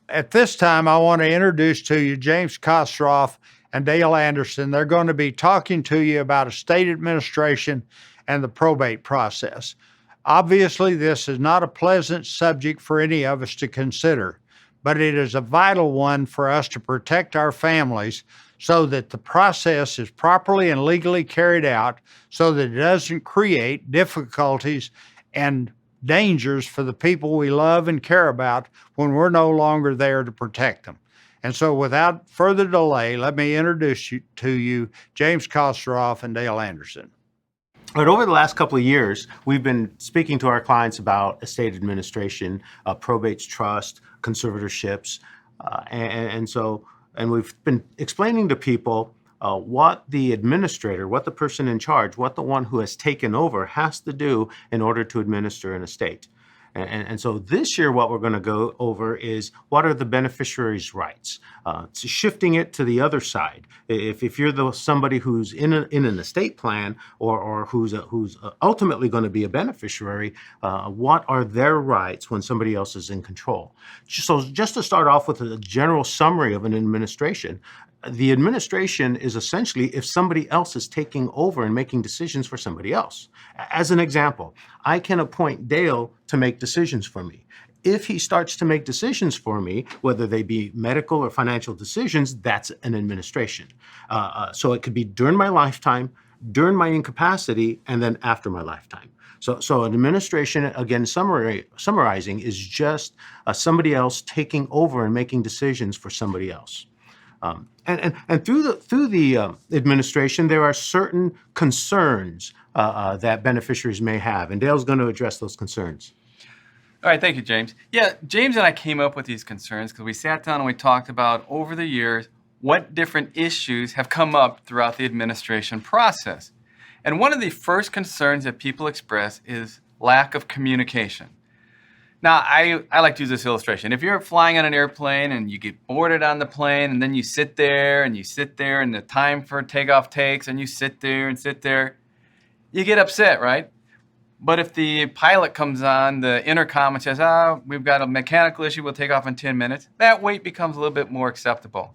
At this time, I want to introduce to you James Kosroff and Dale Anderson. They're going to be talking to you about estate administration and the probate process. Obviously, this is not a pleasant subject for any of us to consider, but it is a vital one for us to protect our families so that the process is properly and legally carried out so that it doesn't create difficulties and dangers for the people we love and care about when we're no longer there to protect them. And so without further delay, let me introduce you to you James Kosroff and Dale Anderson. But over the last couple of years, we've been speaking to our clients about estate administration, probates, trust, conservatorships, and we've been explaining to people what the administrator, what the person in charge, what the one who has taken over has to do in order to administer an estate. And so this year, what we're going to go over is what are the beneficiaries' rights? Shifting it to the other side. If you're somebody who's in an estate plan or who's ultimately going to be a beneficiary, what are their rights when somebody else is in control? So just to start off with a general summary of an administration, the administration is essentially if somebody else is taking over and making decisions for somebody else. As an example, I can appoint Dale to make decisions for me. If he starts to make decisions for me, whether they be medical or financial decisions, that's an administration. So it could be during my lifetime, during my incapacity, and then after my lifetime. So an administration, again, summarizing, is just somebody else taking over and making decisions for somebody else. And through the administration, there are certain concerns that beneficiaries may have, and Dale's going to address those concerns. All right, thank you, James. Yeah, James and I came up with these concerns because we sat down and we talked about over the years what different issues have come up throughout the administration process. And one of the first concerns that people express is lack of communication. Now, I like to use this illustration. If you're flying on an airplane and you get boarded on the plane and then you sit there and the time for takeoff takes and you sit there, you get upset, right? But if the pilot comes on the intercom and says, we've got a mechanical issue, we'll take off in 10 minutes, that wait becomes a little bit more acceptable.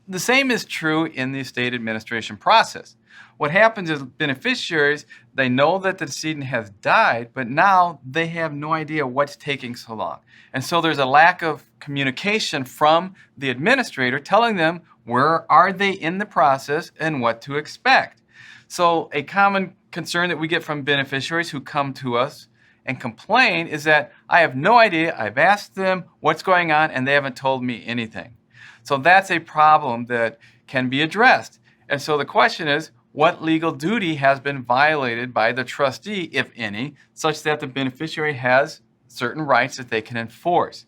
The same is true in the estate administration process. What happens is beneficiaries, they know that the decedent has died, but now they have no idea what's taking so long. And so there's a lack of communication from the administrator telling them where are they in the process and what to expect. So a common concern that we get from beneficiaries who come to us and complain is that I have no idea, I've asked them what's going on, and they haven't told me anything. So that's a problem that can be addressed. And so the question is, what legal duty has been violated by the trustee, if any, such that the beneficiary has certain rights that they can enforce?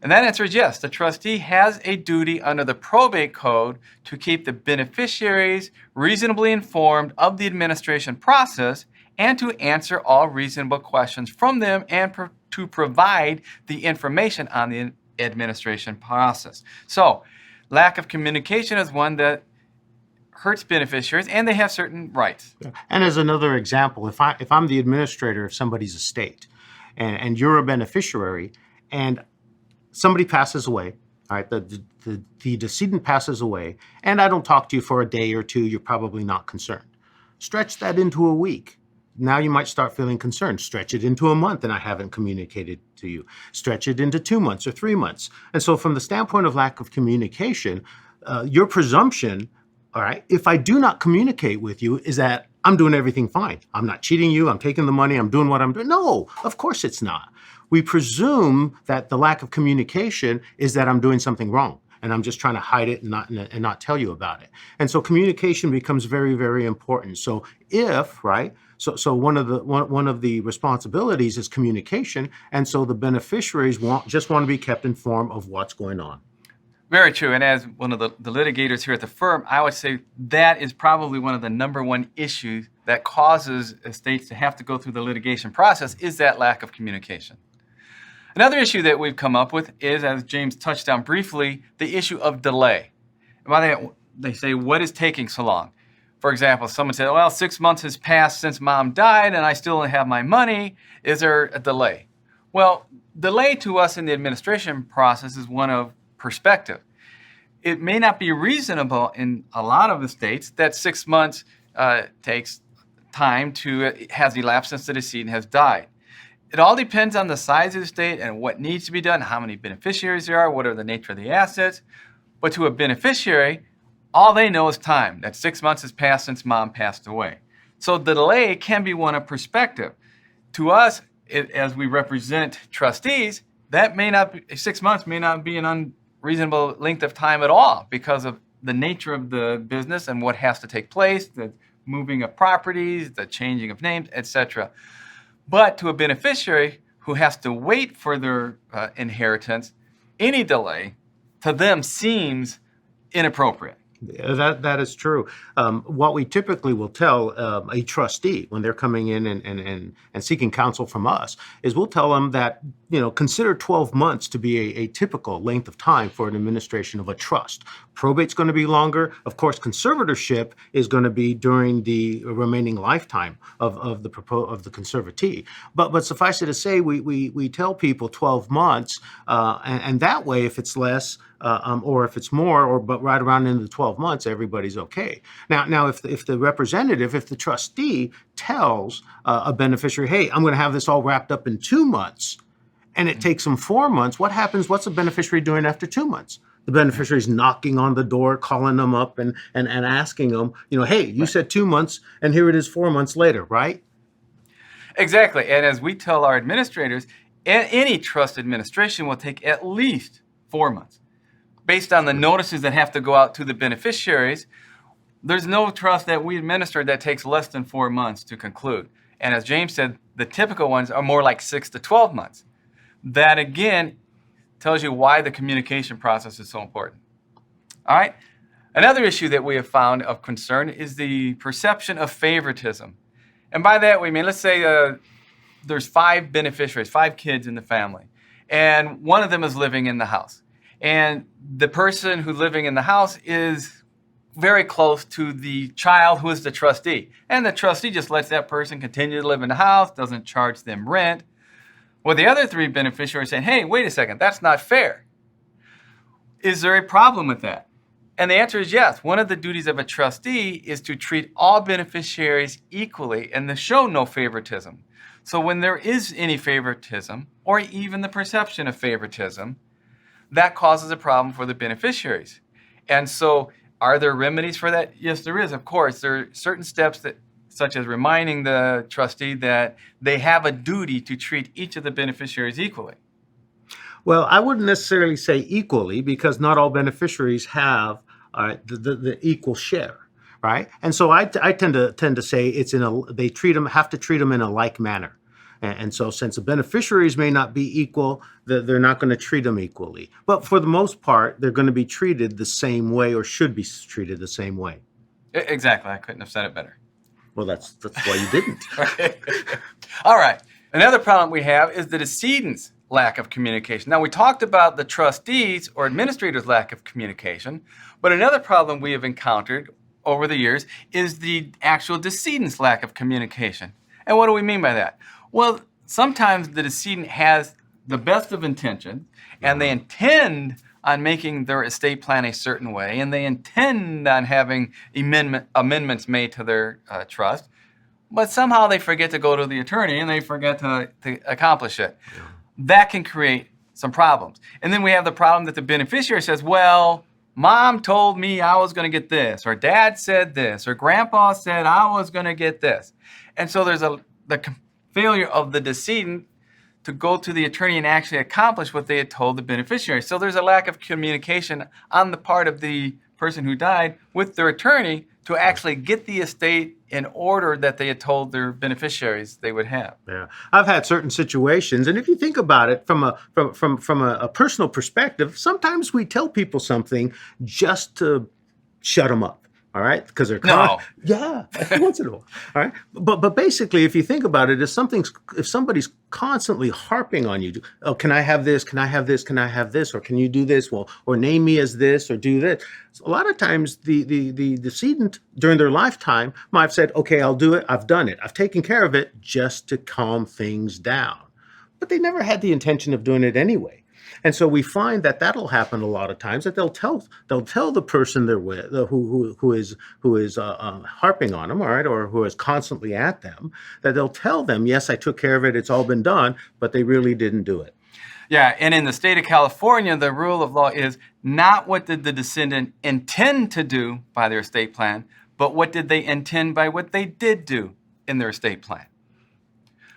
And that answer is yes. The trustee has a duty under the probate code to keep the beneficiaries reasonably informed of the administration process and to answer all reasonable questions from them and to provide the information on the administration process. So, lack of communication is one that hurts beneficiaries, and they have certain rights. And as another example, if I'm the administrator of somebody's estate, and you're a beneficiary, and somebody passes away, all right, the decedent passes away, and I don't talk to you for a day or two, you're probably not concerned. Stretch that into a week. Now you might start feeling concerned. Stretch it into a month and I haven't communicated to you. Stretch it into 2 months or 3 months. And so from the standpoint of lack of communication, your presumption, all right, if I do not communicate with you, is that I'm doing everything fine. I'm not cheating you. I'm taking the money. I'm doing what I'm doing. No, of course it's not. We presume that the lack of communication is that I'm doing something wrong and I'm just trying to hide it and not tell you about it. And so communication becomes very, very important. So if, right, so one of the responsibilities is communication, and so the beneficiaries just want to be kept informed of what's going on. Very true. And as one of the litigators here at the firm, I would say that is probably one of the number one issues that causes estates to have to go through the litigation process is that lack of communication. Another issue that we've come up with is, as James touched on briefly, the issue of delay. And by that, they say, what is taking so long? For example, someone said, well, 6 months has passed since mom died and I still don't have my money. Is there a delay? Well, delay to us in the administration process is one of perspective. It may not be reasonable in a lot of the states that 6 months takes time has elapsed since the decedent has died. It all depends on the size of the state and what needs to be done, how many beneficiaries there are, what are the nature of the assets. But to a beneficiary, all they know is time, that 6 months has passed since mom passed away. So the delay can be one of perspective. To us, as we represent trustees, that may not be, 6 months may not be an unreasonable length of time at all because of the nature of the business and what has to take place, the moving of properties, the changing of names, etc. But to a beneficiary who has to wait for their inheritance, any delay to them seems inappropriate. That is true. What we typically will tell a trustee when they're coming in and seeking counsel from us is we'll tell them that, consider 12 months to be a typical length of time for an administration of a trust. Probate's going to be longer. Of course, conservatorship is going to be during the remaining lifetime of the conservatee. But suffice it to say, we tell people 12 months, and that way, if it's less, or if it's more, but right around into the 12 months, everybody's okay. Now, if the representative, if the trustee tells a beneficiary, hey, I'm going to have this all wrapped up in 2 months, and it takes them 4 months, what happens? What's the beneficiary doing after 2 months? The beneficiary's knocking on the door, calling them up, and asking them, hey, you said 2 months, and here it is 4 months later, right? Exactly. And as we tell our administrators, any trust administration will take at least 4 months. Based on the notices that have to go out to the beneficiaries, there's no trust that we administer that takes less than 4 months to conclude. And as James said, the typical ones are more like 6 to 12 months. That, again, tells you why the communication process is so important. All right? Another issue that we have found of concern is the perception of favoritism. And by that, we mean, let's say there's 5 beneficiaries, 5 kids in the family, and one of them is living in the house. And the person who's living in the house is very close to the child who is the trustee. And the trustee just lets that person continue to live in the house, doesn't charge them rent. Well, the other 3 beneficiaries are saying, hey, wait a second, that's not fair. Is there a problem with that? And the answer is yes. One of the duties of a trustee is to treat all beneficiaries equally and to show no favoritism. So when there is any favoritism, or even the perception of favoritism, that causes a problem for the beneficiaries. And so are there remedies for that? Yes, there is, of course. There are certain steps such as reminding the trustee that they have a duty to treat each of the beneficiaries equally. Well, I wouldn't necessarily say equally because not all beneficiaries have the equal share, right? And so I tend to say they have to treat them in a like manner. And so since the beneficiaries may not be equal, they're not going to treat them equally. But for the most part, they're going to be treated the same way or should be treated the same way. Exactly. I couldn't have said it better. Well, that's why you didn't. All right. Another problem we have is the decedent's lack of communication. Now, we talked about the trustees or administrators' lack of communication, but another problem we have encountered over the years is the actual decedent's lack of communication. And what do we mean by that? Well, sometimes the decedent has the best of intentions, and they intend on making their estate plan a certain way, and they intend on having amendments made to their trust, but somehow they forget to go to the attorney and they forget to accomplish it. Yeah. That can create some problems. And then we have the problem that the beneficiary says, well, mom told me I was going to get this, or dad said this, or grandpa said I was going to get this. And so there's the failure of the decedent to go to the attorney and actually accomplish what they had told the beneficiary. So there's a lack of communication on the part of the person who died with their attorney to actually get the estate in order that they had told their beneficiaries they would have. Yeah, I've had certain situations, and if you think about it from a personal perspective, sometimes we tell people something just to shut them up. All right, because they're yeah, once in a while. All right, but basically, if you think about it, if somebody's constantly harping on you, oh, can I have this? Can I have this? Can I have this? Or can you do this? Well, or name me as this, or do this. So a lot of times, the decedent during their lifetime might have said, okay, I'll do it. I've done it. I've taken care of it just to calm things down. but they never had the intention of doing it anyway. And so we find that that'll happen a lot of times, that they'll tell the person they're with, who is harping on them, all right, or who is constantly at them, that they'll tell them, yes, I took care of it, it's all been done, but they really didn't do it. Yeah, and in the state of California, the rule of law is not what did the descendant intend to do by their estate plan, but what did they intend by what they did do in their estate plan.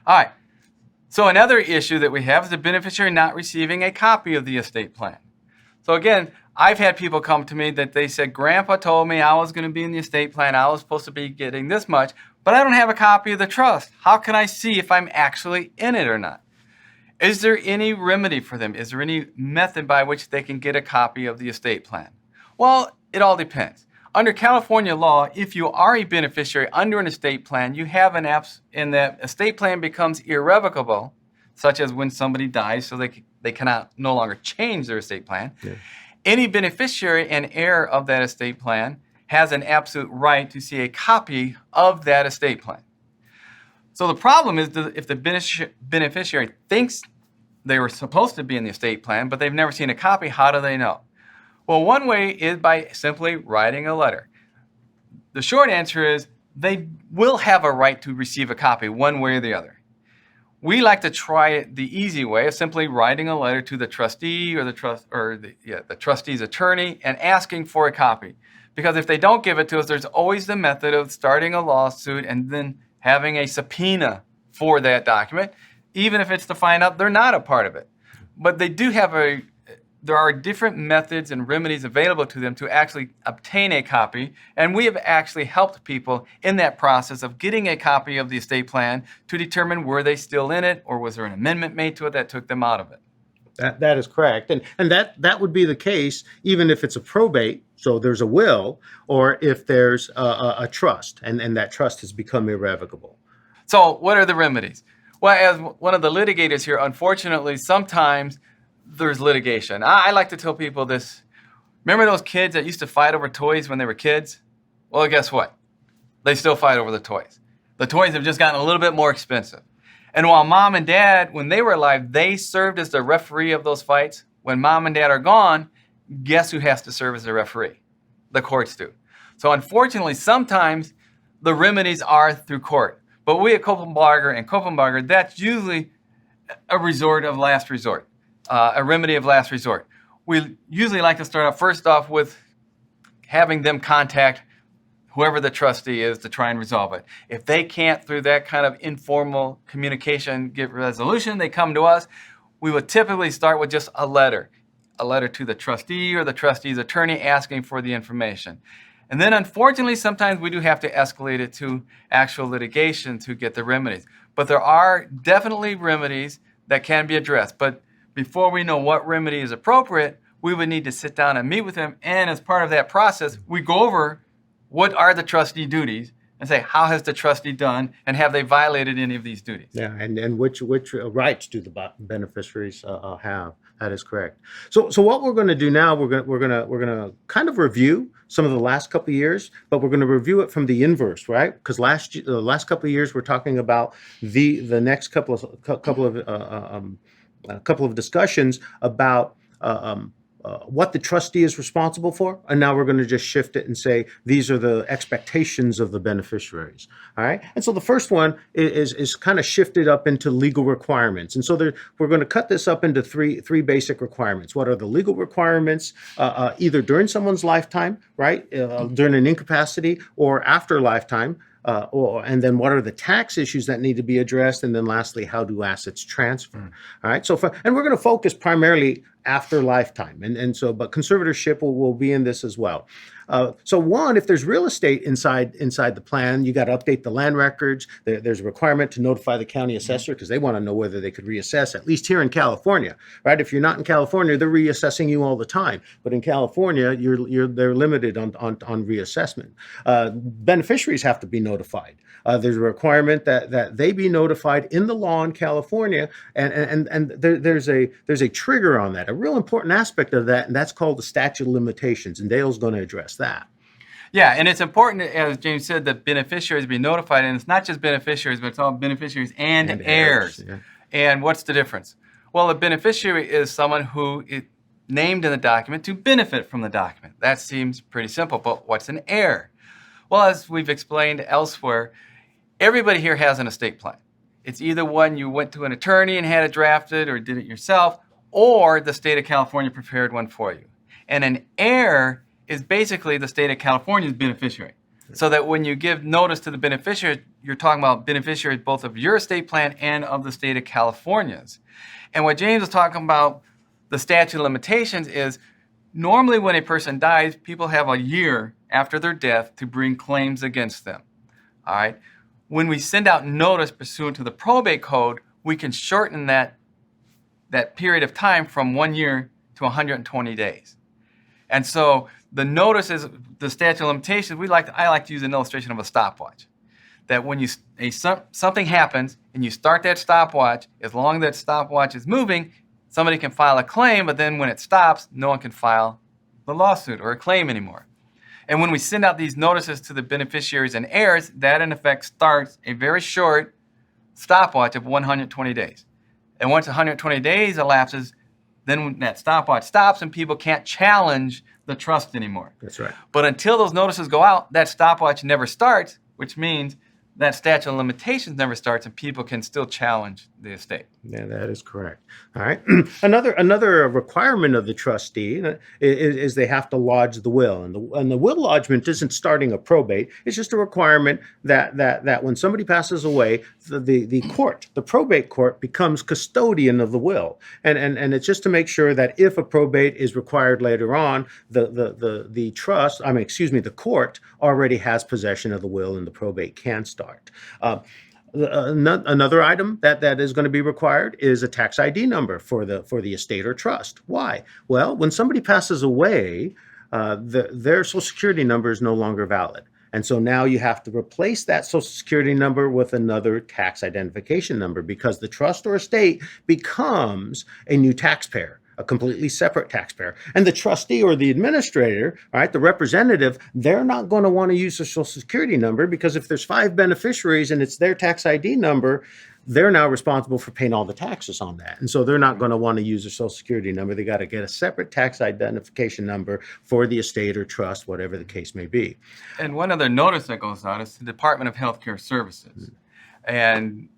All right. So another issue that we have is the beneficiary not receiving a copy of the estate plan. So again, I've had people come to me that they said, Grandpa told me I was going to be in the estate plan, I was supposed to be getting this much, but I don't have a copy of the trust. How can I see if I'm actually in it or not? Is there any remedy for them? Is there any method by which they can get a copy of the estate plan? Well, it all depends. Under California law, if you are a beneficiary under an estate plan, you have an and that estate plan becomes irrevocable, such as when somebody dies, so they cannot no longer change their estate plan. Yeah. Any beneficiary and heir of that estate plan has an absolute right to see a copy of that estate plan. So the problem is if the beneficiary thinks they were supposed to be in the estate plan, but they've never seen a copy, how do they know? Well, one way is by simply writing a letter. The short answer is they will have a right to receive a copy one way or the other. We like to try it the easy way of simply writing a letter to the trustee or the trustee's attorney and asking for a copy. Because if they don't give it to us, there's always the method of starting a lawsuit and then having a subpoena for that document, even if it's to find out they're not a part of it. But they do have there are different methods and remedies available to them to actually obtain a copy, and we have actually helped people in that process of getting a copy of the estate plan to determine were they still in it or was there an amendment made to it that took them out of it. That is correct. And that would be the case even if it's a probate, so there's a will, or if there's a trust, and that trust has become irrevocable. So what are the remedies? Well, as one of the litigators here, unfortunately, sometimes there's litigation. I like to tell people this. Remember those kids that used to fight over toys when they were kids? Well, guess what? They still fight over the toys. The toys have just gotten a little bit more expensive. And while mom and dad, when they were alive, they served as the referee of those fights. When mom and dad are gone, guess who has to serve as the referee? The courts do. So unfortunately, sometimes the remedies are through court. But we at Koppenbarger and Koppenbarger, that's usually a resort of last resort, a remedy of last resort. We usually like to start off first off with having them contact whoever the trustee is to try and resolve it. If they can't, through that kind of informal communication, get resolution, they come to us. We would typically start with just a letter to the trustee or the trustee's attorney asking for the information. And then unfortunately, sometimes we do have to escalate it to actual litigation to get the remedies. But there are definitely remedies that can be addressed. But before we know what remedy is appropriate, we would need to sit down and meet with them. And as part of that process, we go over what are the trustee duties and say, how has the trustee done and have they violated any of these duties? Yeah, and which rights do the beneficiaries have? That is correct. So what we're going to do now, we're going to kind of review some of the last couple of years, but we're going to review it from the inverse, right? Because the last couple of years we're talking about the next couple of discussions about what the trustee is responsible for, and now we're going to just shift it and say these are the expectations of the beneficiaries. All right, and so the first one is kind of shifted up into legal requirements, and so we're going to cut this up into three basic requirements. What are the legal requirements, either during someone's lifetime, right, during an incapacity, or after lifetime? And then what are the tax issues that need to be addressed? And then lastly, how do assets transfer? All right. And we're going to focus primarily after lifetime. But conservatorship will be in this as well. So one, if there's real estate inside the plan, you got to update the land records. There's a requirement to notify the county assessor because they want to know whether they could reassess, at least here in California, right? If you're not in California, they're reassessing you all the time. But in California, they're limited on reassessment. Beneficiaries have to be notified. There's a requirement that they be notified in the law in California, and there's a trigger on that, a real important aspect of that, and that's called the statute of limitations, and Dale's going to address that. Yeah, and it's important, as James said, that beneficiaries be notified, and it's not just beneficiaries, but it's all beneficiaries and heirs. Yeah. And what's the difference? Well, a beneficiary is someone who is named in the document to benefit from the document. That seems pretty simple, but what's an heir? Well, as we've explained elsewhere, everybody here has an estate plan. It's either one you went to an attorney and had it drafted or did it yourself, or the state of California prepared one for you. And an heir is basically the state of California's beneficiary. So that when you give notice to the beneficiary, you're talking about beneficiaries both of your estate plan and of the state of California's. And what James was talking about, the statute of limitations, is normally when a person dies, people have a year after their death to bring claims against them. All right. When we send out notice pursuant to the probate code, we can shorten that period of time from 1 year to 120 days. And so the notice is the statute of limitations. I like to use an illustration of a stopwatch. That when something happens and you start that stopwatch, as long as that stopwatch is moving, somebody can file a claim, but then when it stops, no one can file the lawsuit or a claim anymore. And when we send out these notices to the beneficiaries and heirs, that in effect starts a very short stopwatch of 120 days. And once 120 days elapses, then that stopwatch stops and people can't challenge the trust anymore. That's right. But until those notices go out, that stopwatch never starts, which means that statute of limitations never starts and people can still challenge the estate. Yeah, that is correct. All right. Another requirement of the trustee is they have to lodge the will, and the will lodgement isn't starting a probate. It's just a requirement that when somebody passes away, the probate court becomes custodian of the will, and it's just to make sure that if a probate is required later on, the court already has possession of the will, and the probate can start. Another item that is going to be required is a tax ID number for the estate or trust. Why? Well, when somebody passes away, their Social Security number is no longer valid. And so now you have to replace that Social Security number with another tax identification number, because the trust or estate becomes a new taxpayer, a completely separate taxpayer. And the trustee or the administrator, all right, the representative, they're not going to want to use the Social Security number, because if there's 5 beneficiaries and it's their tax ID number, they're now responsible for paying all the taxes on that. And so they're not going to want to use a Social Security number. They got to get a separate tax identification number for the estate or trust, whatever the case may be. And one other notice that goes out is the Department of Healthcare Services. And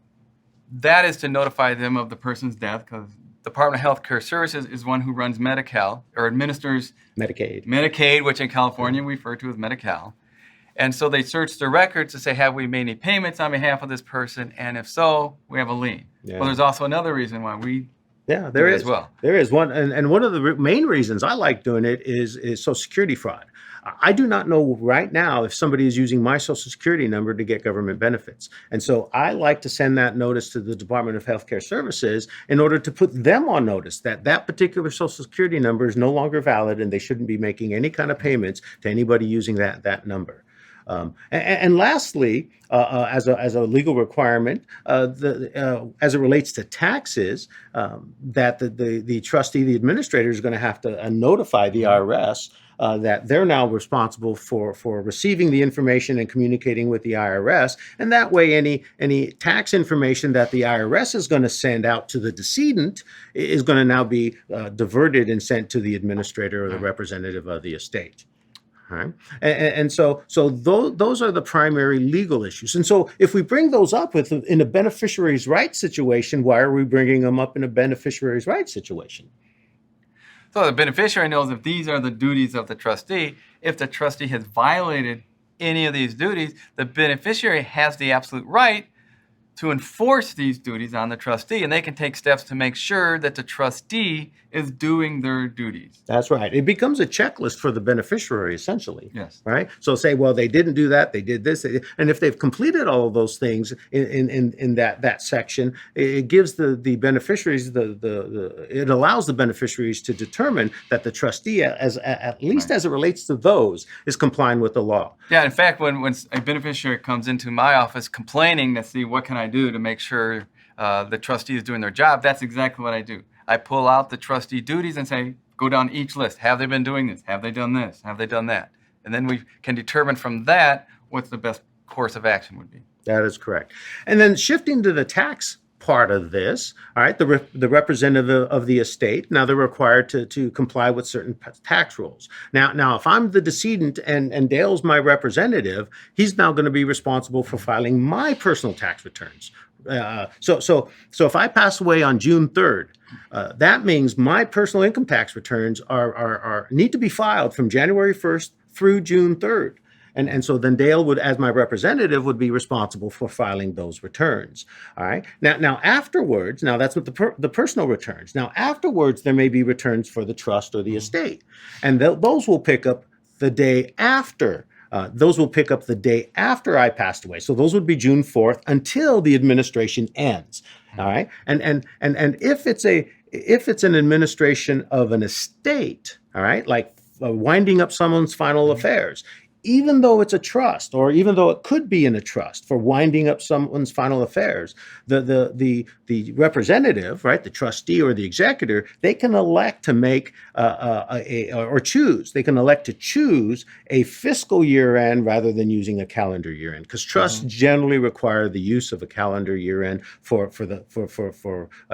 that is to notify them of the person's death, because Department of Healthcare Services is one who runs Medi-Cal, or administers Medicaid, which in California we refer to as Medi-Cal. And so they search the records to say, have we made any payments on behalf of this person? And if so, we have a lien. Yeah. Well, there's also another reason why we there do it is as well. There is one, and one of the main reasons I like doing it is Social Security fraud. I do not know right now if somebody is using my Social Security number to get government benefits. And so I like to send that notice to the Department of Healthcare Services in order to put them on notice that that particular Social Security number is no longer valid and they shouldn't be making any kind of payments to anybody using that number. And lastly, as a legal requirement, as it relates to taxes, that the trustee, the administrator, is going to have to notify the IRS that they're now responsible for receiving the information and communicating with the IRS. And that way, any tax information that the IRS is going to send out to the decedent is going to now be diverted and sent to the administrator or the representative of the estate. Right. And so those are the primary legal issues. And so if we bring those up in a beneficiary's rights situation, why are we bringing them up in a beneficiary's rights situation? So the beneficiary knows if these are the duties of the trustee. If the trustee has violated any of these duties, the beneficiary has the absolute right to enforce these duties on the trustee, and they can take steps to make sure that the trustee is doing their duties. That's right. It becomes a checklist for the beneficiary, essentially. Yes. Right? So say, well, they didn't do that, they did this, and if they've completed all of those things in that section, it gives the beneficiaries it allows the beneficiaries to determine that the trustee, at least as it relates to those, is complying with the law. Yeah. In fact, when a beneficiary comes into my office complaining to see what can I do to make sure the trustee is doing their job, that's exactly what I do. I pull out the trustee duties and say, go down each list. Have they been doing this? Have they done this? Have they done that? And then we can determine from that what the best course of action would be. That is correct. And then shifting to the tax part of this, all right, the representative of the estate, now they're required to comply with certain tax rules. Now, if I'm the decedent and Dale's my representative, he's now going to be responsible for filing my personal tax returns. So if I pass away on June 3rd, that means my personal income tax returns are need to be filed from January 1st through June 3rd. And so then Dale would, as my representative, would be responsible for filing those returns. All right. Now afterwards, now that's what the personal returns. Now afterwards, there may be returns for the trust or the estate, and those will pick up the day after. Those will pick up the day after I passed away. So those would be June 4th until the administration ends. All right. And if it's an administration of an estate, all right, like winding up someone's final affairs, even though it's a trust, or even though it could be in a trust for winding up someone's final affairs, the representative, right, the trustee or the executor, they can elect to make or choose. They can elect to choose a fiscal year end rather than using a calendar year end, because trusts generally require the use of a calendar year end for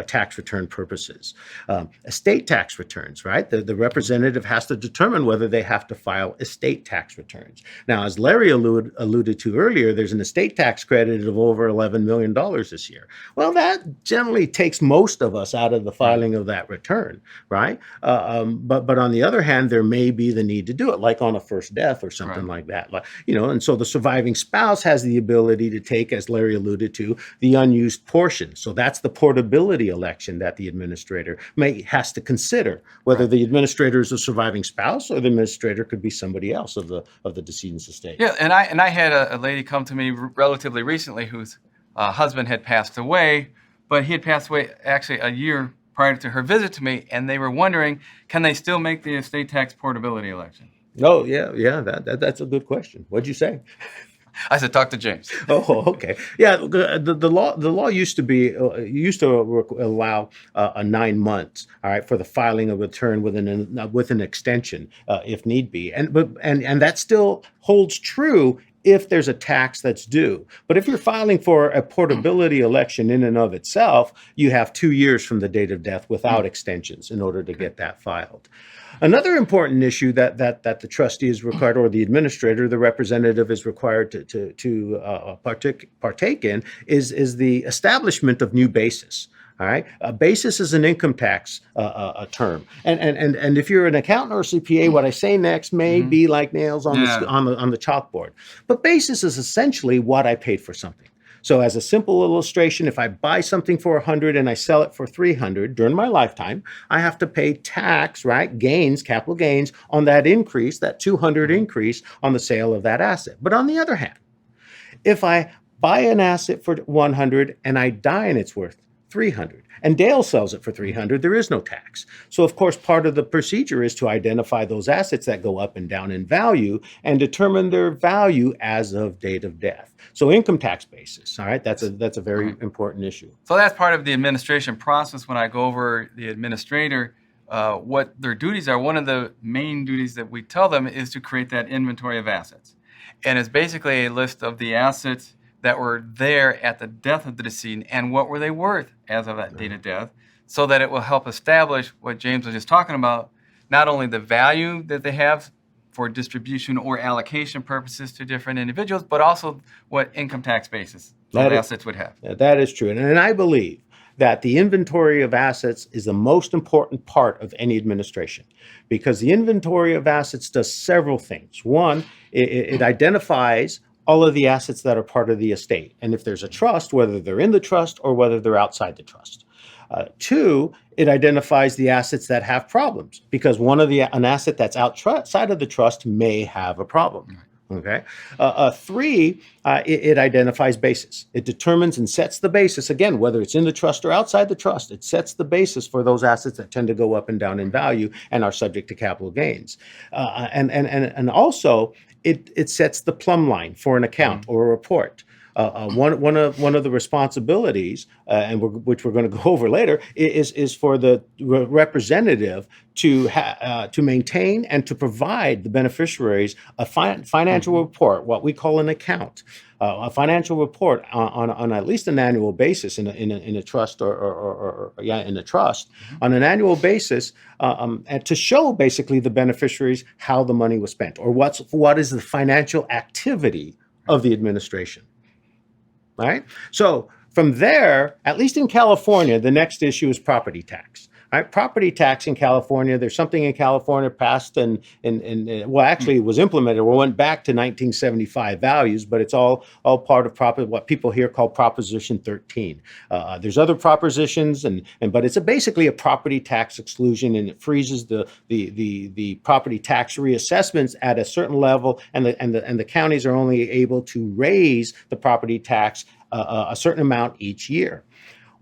tax return purposes. Estate tax returns, right? The representative has to determine whether they have to file estate tax returns. Now, as Larry alluded to earlier, there's an estate tax credit of over $11 million this year. Well, that generally takes most of us out of the filing of that return, right? But on the other hand, there may be the need to do it, like on a first death or something like that. And so the surviving spouse has the ability to take, as Larry alluded to, the unused portion. So that's the portability election that the administrator has to consider, whether the administrator is a surviving spouse or the administrator could be somebody else of the decedent's estate. Yeah, and I had a lady come to me relatively recently whose husband had passed away, but he had passed away actually a year prior to her visit to me, and they were wondering, can they still make the estate tax portability election? Oh, yeah, that's a good question. What'd you say? I said, talk to James. Oh, okay. Yeah, the law used to allow 9 months, all right, for the filing of a return with an extension, if need be, and that still holds true if there's a tax that's due. But if you're filing for a portability election in and of itself, you have 2 years from the date of death without extensions in order to get that filed. Another important issue that the trustee is required, or the administrator, the representative, is required to partake in is the establishment of new basis. All right, a basis is an income tax term, and if you're an accountant or CPA, what I say next may be like nails on the chalkboard. But basis is essentially what I paid for something. So as a simple illustration, if I buy something for $100 and I sell it for $300 during my lifetime, I have to pay tax, right? Gains, capital gains on that increase, that $200 increase on the sale of that asset. But on the other hand, if I buy an asset for $100 and I die and it's worth $300, and Dale sells it for $300, there is no tax. So of course, part of the procedure is to identify those assets that go up and down in value and determine their value as of date of death. So income tax basis, all right, that's a very important issue. So that's part of the administration process. When I go over the administrator, what their duties are, one of the main duties that we tell them is to create that inventory of assets. And it's basically a list of the assets that were there at the death of the decedent and what were they worth as of that date of death, so that it will help establish what James was just talking about, not only the value that they have for distribution or allocation purposes to different individuals, but also what income tax basis those assets would have. That is true. And I believe that the inventory of assets is the most important part of any administration, because the inventory of assets does several things. One, it identifies all of the assets that are part of the estate, and if there's a trust, whether they're in the trust or whether they're outside the trust. Two, it identifies the assets that have problems, because an asset that's outside of the trust may have a problem. Okay. Three, it identifies basis. It determines and sets the basis, again, whether it's in the trust or outside the trust. It sets the basis for those assets that tend to go up and down in value and are subject to capital gains. And also, it sets the plumb line for an account or a report. One of the responsibilities, which we're going to go over later, is for the representative to maintain and to provide the beneficiaries a financial report, what we call an account, a financial report on at least an annual basis in a trust or in a trust on an annual basis, and to show basically the beneficiaries how the money was spent or what is the financial activity of the administration. Right? So from there, at least in California, the next issue is property tax. Right? Property tax in California, there's something in California passed and well, actually it was implemented. We went back to 1975 values, but it's all part of what people here call Proposition 13. There's other propositions, but it's basically a property tax exclusion, and it freezes the property tax reassessments at a certain level, and the counties are only able to raise the property tax a certain amount each year.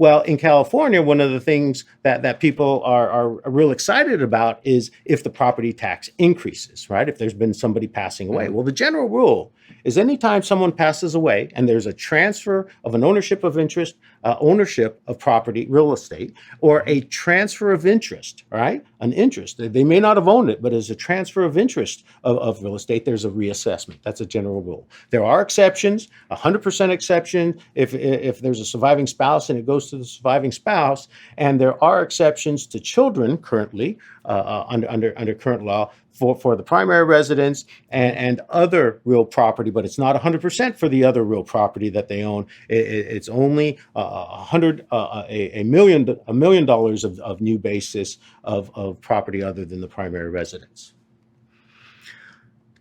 Well, in California, one of the things that people are real excited about is if the property tax increases, right? If there's been somebody passing away. Well, the general rule is anytime someone passes away and there's a transfer of an ownership of interest, ownership of property, real estate, or a transfer of interest, right? An interest. They may not have owned it, but as a transfer of interest of real estate, there's a reassessment. That's a general rule. There are exceptions, 100% exception if there's a surviving spouse and it goes to the surviving spouse, and there are exceptions to children currently under current law for the primary residence and other real property, but it's not 100% for the other real property that they own. It's only $1 million of new basis of property other than the primary residence.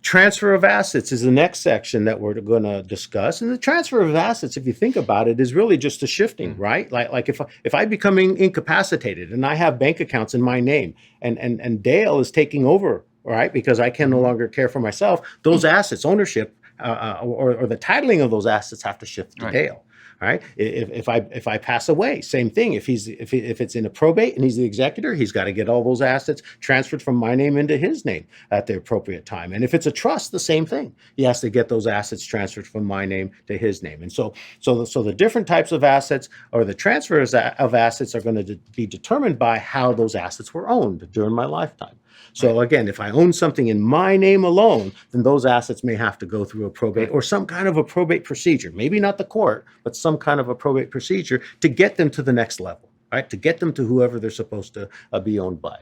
Transfer of assets is the next section that we're going to discuss. And the transfer of assets, if you think about it, is really just a shifting, right? Like if I become incapacitated and I have bank accounts in my name and Dale is taking over, right, because I can no longer care for myself, those assets, ownership or the titling of those assets have to shift to Dale. Right? If I pass away, same thing. If it's in a probate and he's the executor, he's got to get all those assets transferred from my name into his name at the appropriate time. And if it's a trust, the same thing. He has to get those assets transferred from my name to his name. And so the different types of assets or the transfers of assets are going to be determined by how those assets were owned during my lifetime. So again, if I own something in my name alone, then those assets may have to go through a probate or some kind of a probate procedure, maybe not the court, but some kind of a probate procedure to get them to the next level, right? To get them to whoever they're supposed to be owned by.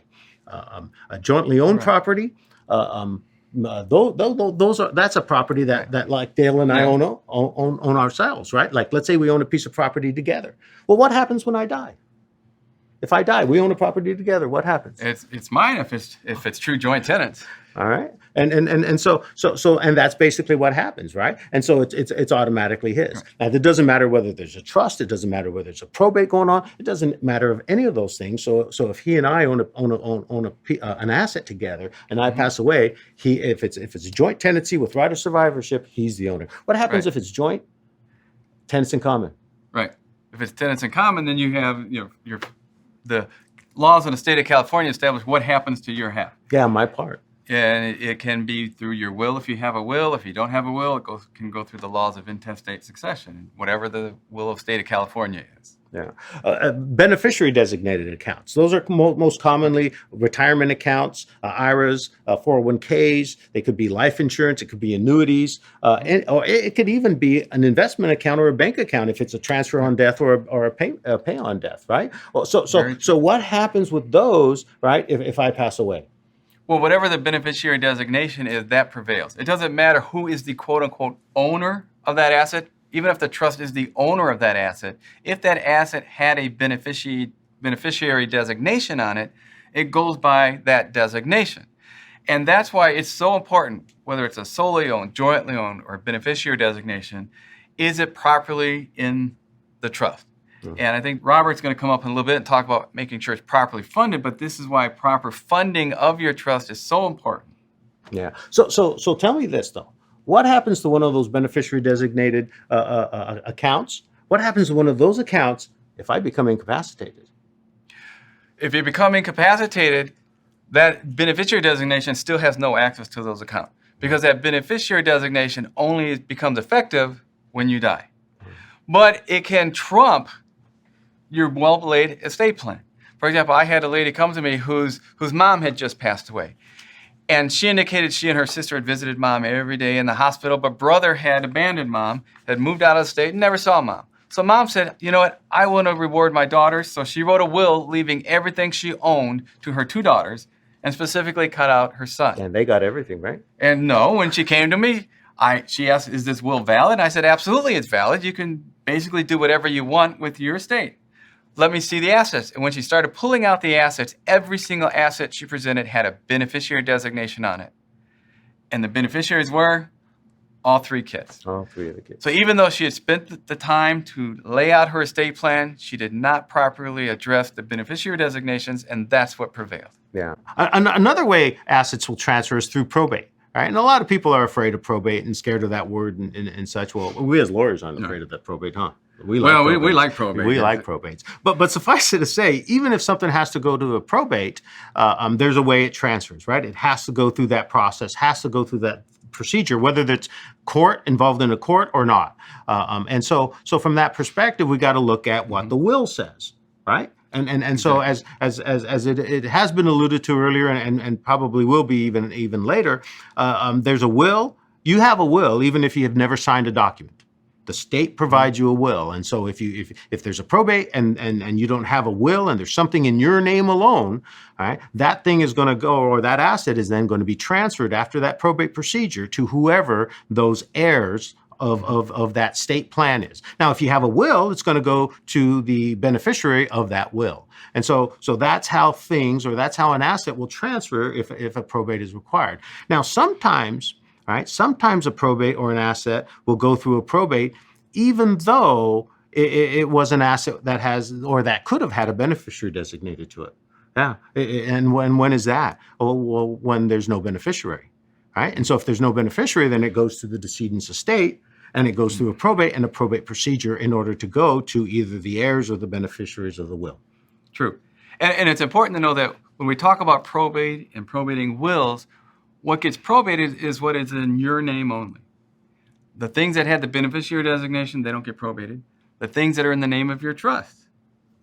A jointly owned property, that's a property that like Dale and I own ourselves, right? Like let's say we own a piece of property together. Well, what happens when I die? If I die, we own a property together. What happens? It's mine if it's true joint tenants. All right, and so that's basically what happens, right? And so it's automatically his. Right. Now it doesn't matter whether there's a trust. It doesn't matter whether there's a probate going on. It doesn't matter of any of those things. So if he and I own an asset together, and I pass away, if it's a joint tenancy with right of survivorship, he's the owner. What happens if it's joint tenants in common? Right. If it's tenants in common, then you have the laws in the state of California establish what happens to your half. Yeah, my part. And it can be through your will if you have a will. If you don't have a will, can go through the laws of intestate succession, whatever the will of state of California is. Yeah. Beneficiary designated accounts. Those are most commonly retirement accounts, IRAs, 401ks. They could be life insurance. It could be annuities. Or it could even be an investment account or a bank account if it's a transfer on death or a pay on death, right? Well, so what happens with those, right, if I pass away? Well, whatever the beneficiary designation is, that prevails. It doesn't matter who is the quote-unquote owner of that asset. Even if the trust is the owner of that asset, if that asset had a beneficiary designation on it, it goes by that designation. And that's why it's so important, whether it's a solely owned, jointly owned, or beneficiary designation, is it properly in the trust? Mm-hmm. And I think Robert's going to come up in a little bit and talk about making sure it's properly funded, but this is why proper funding of your trust is so important. Yeah. So tell me this, though. What happens to one of those beneficiary designated accounts? What happens to one of those accounts if I become incapacitated? If you become incapacitated, that beneficiary designation still has no access to those accounts because that beneficiary designation only becomes effective when you die. but it can trump your well-laid estate plan. For example, I had a lady come to me whose mom had just passed away. And she indicated she and her sister had visited mom every day in the hospital, but brother had abandoned mom, had moved out of the state, and never saw mom. So mom said, you know what, I want to reward my daughters. So she wrote a will leaving everything she owned to her 2 daughters and specifically cut out her son. And they got everything, right? And no, when she came to me, she asked, is this will valid? I said, absolutely, it's valid. You can basically do whatever you want with your estate. Let me see the assets. And when she started pulling out the assets, every single asset she presented had a beneficiary designation on it. And the beneficiaries were all 3 kids. All 3 of the kids. So even though she had spent the time to lay out her estate plan, she did not properly address the beneficiary designations, and that's what prevailed. Yeah. Another way assets will transfer is through probate. Right? And a lot of people are afraid of probate and scared of that word and such. Well, we as lawyers aren't afraid of that probate, huh? We like probate. We like probates. But suffice it to say, even if something has to go to a probate, there's a way it transfers, right? It has to go through that process, has to go through that procedure, whether that's involved in a court or not. And so from that perspective, we got to look at what the will says, right? And so as it has been alluded to earlier and probably will be even later, there's a will. You have a will even if you have never signed a document. The state provides you a will, and so if there's a probate and you don't have a will and there's something in your name alone, all right, that thing is going to go, or that asset is then going to be transferred after that probate procedure to whoever those heirs of that state plan is. Now, if you have a will, it's going to go to the beneficiary of that will. And so that's how that's how an asset will transfer if a probate is required. Now, sometimes a probate or an asset will go through a probate even though it was an asset that has or that could have had a beneficiary designated to it. Yeah. And when is that? Well, when there's no beneficiary. Right? And so if there's no beneficiary, then it goes to the decedent's estate, and it goes through a probate and a probate procedure in order to go to either the heirs or the beneficiaries of the will. True. And it's important to know that when we talk about probate and probating wills, what gets probated is what is in your name only. The things that had the beneficiary designation, they don't get probated. The things that are in the name of your trust,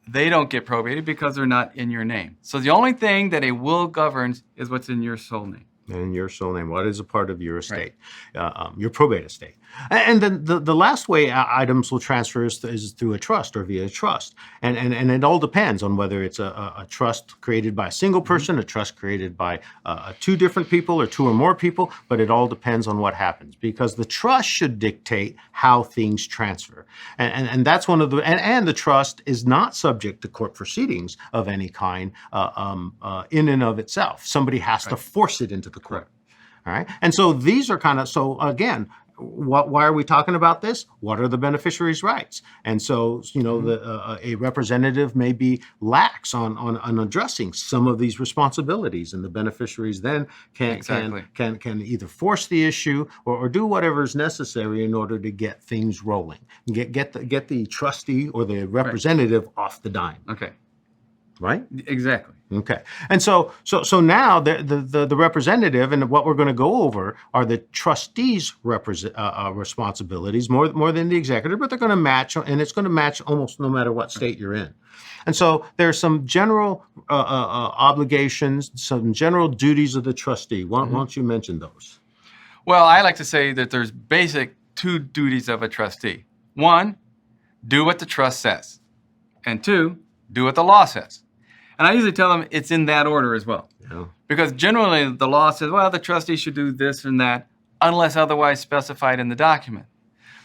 they don't get probated because they're not in your name. So the only thing that a will governs is what's in your sole name. And your sole name, what is a part of your estate, your probate estate. And then the last way items will transfer is through a trust or via a trust. And it all depends on whether it's a trust created by a single person, a trust created by 2 different people or 2 or more people, but it all depends on what happens because the trust should dictate how things transfer. And that's one of the, and the trust is not subject to court proceedings of any kind in and of itself. Somebody has to force it into the court. All right. And so these are so again, why are we talking about this? What are the beneficiaries' rights? And so, a representative may be lax on addressing some of these responsibilities, and the beneficiaries then can either force the issue or do whatever is necessary in order to get things rolling, get the trustee or the representative off the dime. Okay. Right? Exactly. Okay. And so now the representative, and what we're going to go over are the trustees' responsibilities more than the executive, but they're going to match, and it's going to match almost no matter what state you're in. And so there's some general obligations, some general duties of the trustee. Why don't you mention those? Well, I like to say that there's basic 2 duties of a trustee. 1, do what the trust says. And 2, do what the law says. And I usually tell them it's in that order as well. Yeah. Because generally the law says, well, the trustee should do this and that unless otherwise specified in the document.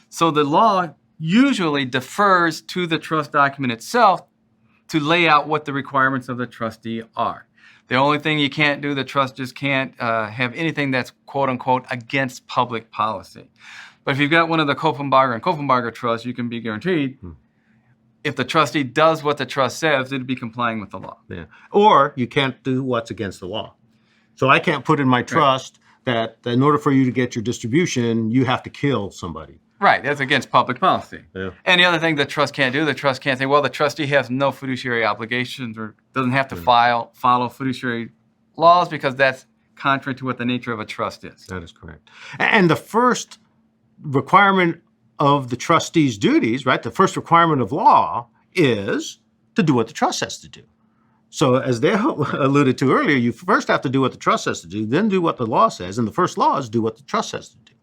So the law usually defers to the trust document itself to lay out what the requirements of the trustee are. The only thing you can't do, the trust just can't have anything that's quote unquote against public policy. But if you've got one of the Koppenbarger and Koppenbarger trusts, you can be guaranteed if the trustee does what the trust says, it'd be complying with the law. Yeah. Or you can't do what's against the law. So I can't put in my trust that in order for you to get your distribution, you have to kill somebody. Right. That's against public policy. Yeah. And the other thing the trust can't do, the trust can't say, well, the trustee has no fiduciary obligations or doesn't have to follow fiduciary laws because that's contrary to what the nature of a trust is. That is correct. And the first requirement of the trustee's duties, right? The first requirement of law is to do what the trust has to do. So as Dale alluded to earlier, you first have to do what the trust has to do, then do what the law says, and the first law is do what the trust has to do.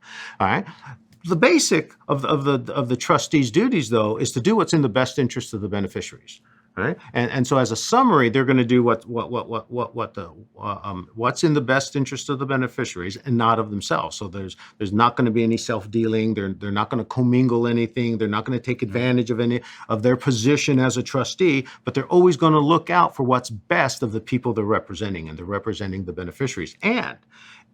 All right. The basic of the trustee's duties, though, is to do what's in the best interest of the beneficiaries. Right, and so as a summary, they're going to do what's in the best interest of the beneficiaries and not of themselves. So there's not going to be any self-dealing. They're not going to commingle anything. They're not going to take advantage of any of their position as a trustee. But they're always going to look out for what's best of the people they're representing, and they're representing the beneficiaries. And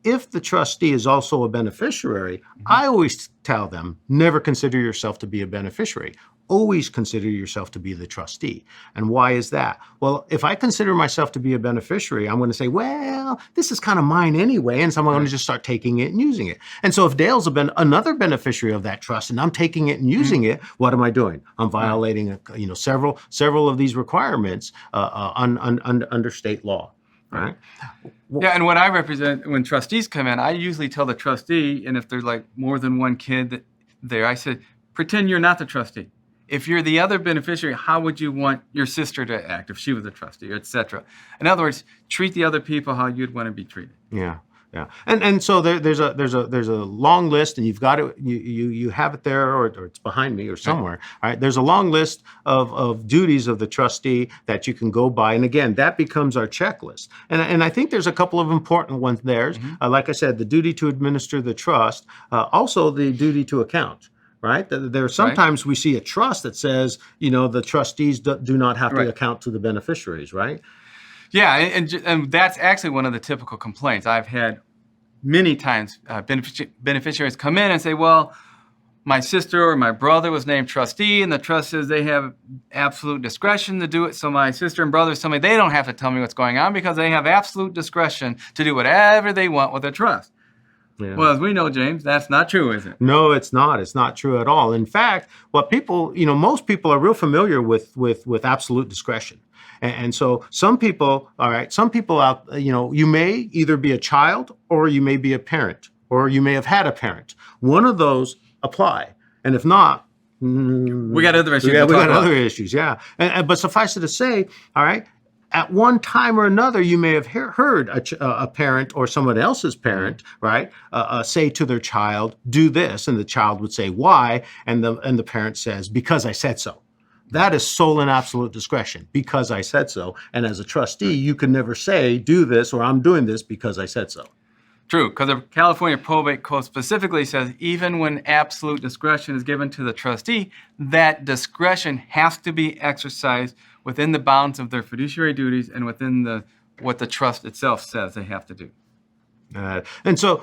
if the trustee is also a beneficiary, I always tell them, never consider yourself to be a beneficiary. Always consider yourself to be the trustee. And why is that? Well, if I consider myself to be a beneficiary, I'm going to say, well, this is kind of mine anyway, and so I'm going to just start taking it and using it. And so if Dale's another beneficiary of that trust and I'm taking it and using it, what am I doing? I'm violating several of these requirements under state law. Right. Yeah, and when I represent, when trustees come in, I usually tell the trustee, and if there's like more than one kid there, I said, pretend you're not the trustee. If you're the other beneficiary, how would you want your sister to act if she was a trustee, et cetera? In other words, treat the other people how you'd want to be treated. Yeah. Yeah, and so there's a long list, and you've got it. You have it there, or it's behind me, or somewhere. All right, there's a long list of duties of the trustee that you can go by, and again, that becomes our checklist. And I think there's a couple of important ones there. Like I said, the duty to administer the trust, also the duty to account. Right? There sometimes we see a trust that says, the trustees do not have to account to the beneficiaries. Right? Yeah, and that's actually one of the typical complaints. I've had many times beneficiaries come in and say, well, my sister or my brother was named trustee, and the trust says they have absolute discretion to do it. So my sister and brother tell me they don't have to tell me what's going on because they have absolute discretion to do whatever they want with their trust. Yeah. Well, as we know, James, that's not true, is it? No, it's not. It's not true at all. In fact, what people, most people are real familiar with absolute discretion. And so some people out, you may either be a child or you may be a parent or you may have had a parent. One of those apply. And if not, we got other issues. Yeah, we got other issues. Yeah. But suffice it to say, all right, at one time or another, you may have heard a parent or someone else's parent, right, say to their child, do this. And the child would say, why? And the parent says, because I said so. That is sole and absolute discretion, because I said so. And as a trustee, you can never say, do this, or I'm doing this because I said so. True, because the California Probate Code specifically says even when absolute discretion is given to the trustee, that discretion has to be exercised within the bounds of their fiduciary duties and within what the trust itself says they have to do. And so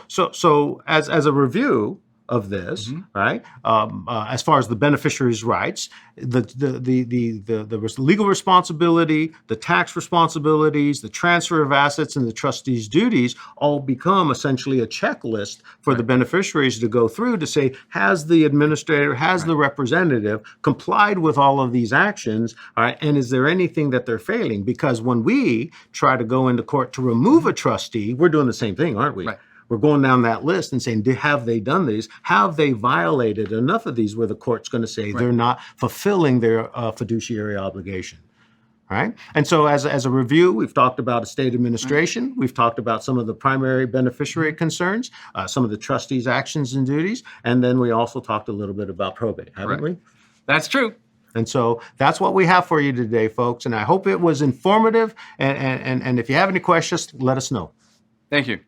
as a review of this, right? As far as the beneficiary's rights, the legal responsibility, the tax responsibilities, the transfer of assets, and the trustee's duties all become essentially a checklist for the beneficiaries to go through to say, has the administrator, has the representative complied with all of these actions, all right? And is there anything that they're failing? Because when we try to go into court to remove a trustee, we're doing the same thing, aren't we? Right. We're going down that list and saying, have they done these? Have they violated enough of these where the court's going to say they're not fulfilling their fiduciary obligation? All right. And so as a review, we've talked about estate administration. We've talked about some of the primary beneficiary concerns, some of the trustees' actions and duties. And then we also talked a little bit about probate, haven't we? That's true. And so that's what we have for you today, folks. And I hope it was informative. And if you have any questions, let us know. Thank you.